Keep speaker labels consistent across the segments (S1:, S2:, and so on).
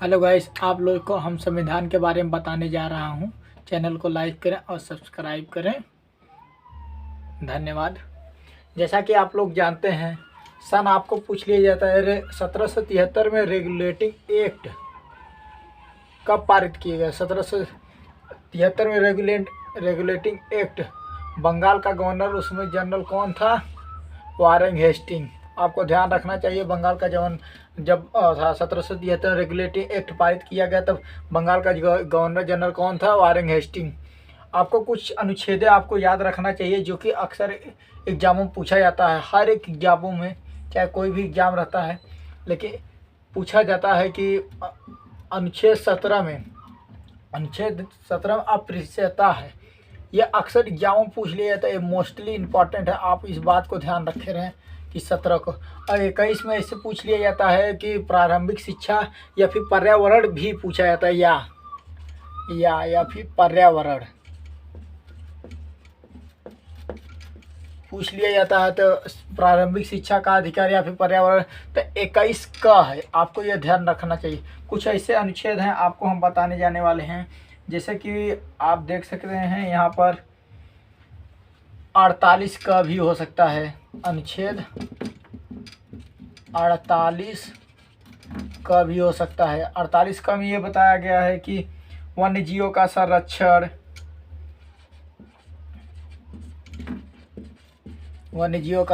S1: Hello guys, आप लोग को हम संविधान के बारे में बताने जा रहा हूं। चैनल को लाइक करें और सब्सक्राइब करें। धन्यवाद। जैसा कि आप लोग जानते हैं, सन आपको पूछ लिया जाता है 1773 में रेगुलेटिंग एक्ट कब पारित किया गया। 1773 में रेगुलेटिंग एक्ट बंगाल का गवर्नर उसमें जनरल कौन था? Warren Hasting. आपको ध्यान रखना चाहिए, बंगाल का जब 1773 रेगुलेटिंग एक्ट पारित किया गया तब बंगाल का गवर्नर जनरल कौन था? Warren Hasting. आपको कुछ अनुच्छेदें आपको याद रखना चाहिए जो कि अक्सर एग्जामों में पूछा जाता है। हर एक एग्जामों में, चाहे कोई भी एग्जाम रहता है, लेकिन पूछा जाता है कि अनुच्छेद 17 में अप्रियता है। ये अक्सर एग्जामों में पूछ लिया जाता है। ये मोस्टली इम्पॉर्टेंट है, आप इस बात को ध्यान रखे रहें कि 17 को। और 21 में इससे पूछ लिया जाता है कि प्रारंभिक शिक्षा या फिर पर्यावरण भी पूछा जाता है, या फिर पर्यावरण पूछ लिया जाता है। तो प्रारंभिक शिक्षा का अधिकार या फिर पर्यावरण, तो 21 का है, आपको यह ध्यान रखना चाहिए। कुछ ऐसे अनुच्छेद हैं आपको हम बताने जाने वाले हैं, जैसे कि आप देख सकते हैं यहाँ पर 48 का भी हो सकता है। अनुच्छेद 48 का भी हो सकता है। 48 का में ये बताया गया है कि वन्यजीवों का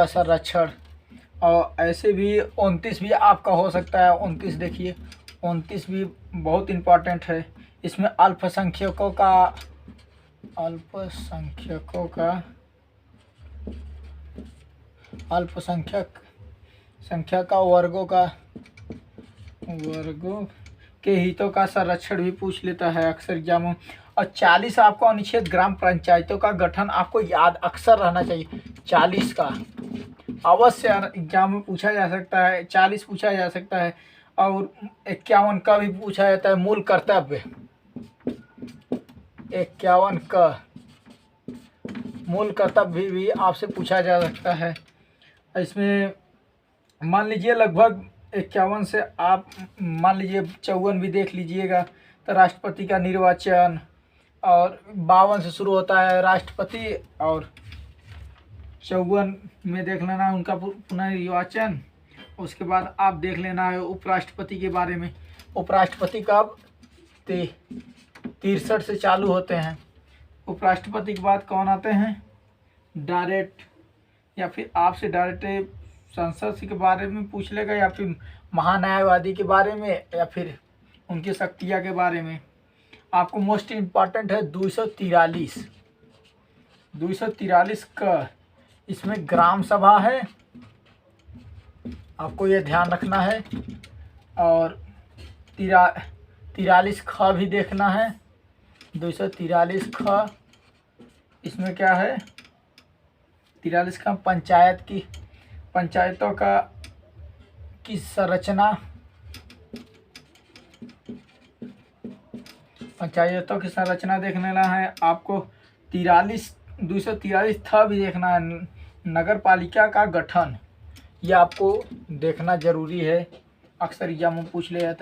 S1: संरक्षण, और ऐसे भी 29 भी आपका हो सकता है। 29 देखिए, 29 भी बहुत इम्पोर्टेंट है। इसमें अल्पसंख्यकों के हितों का संरक्षण भी पूछ लेता है अक्सर एग्जामों। और 40 आपको अनुच्छेद ग्राम पंचायतों का गठन आपको याद अक्सर रहना चाहिए। 40 का अवश्य एग्जाम में पूछा जा सकता है, 40 पूछा जा सकता है। और 51 का भी पूछा जाता है, मूल कर्तव्य। 51 का मूल कर्तव्य भी आपसे पूछा जा सकता है। इसमें मान लीजिए लगभग 51 से आप मान लीजिए 54 भी देख लीजिएगा, तो राष्ट्रपति का निर्वाचन, और 52 से शुरू होता है राष्ट्रपति, और 54 में देख लेना है उनका पुनर्निर्वाचन। उसके बाद आप देख लेना है उपराष्ट्रपति के बारे में। उपराष्ट्रपति कब 63 से चालू होते हैं। उपराष्ट्रपति के बाद कौन आते हैं? डायरेक्ट, या फिर आपसे डायरेक्ट संसद के बारे में पूछ लेगा, या फिर महान्यायवादी के बारे में, या फिर उनकी शक्तियाँ के बारे में। आपको मोस्ट इम्पॉर्टेंट है 243 का, इसमें ग्राम सभा है, आपको ये ध्यान रखना है। और 43 ख भी देखना है। 243 ख, इसमें क्या है? 43 का पंचायतों की संरचना, देख लेना है आपको। 243 था भी देखना है। नगर पालिका का गठन, ये आपको देखना जरूरी है, अक्सर एग्जाम में पूछ लिया जाता है।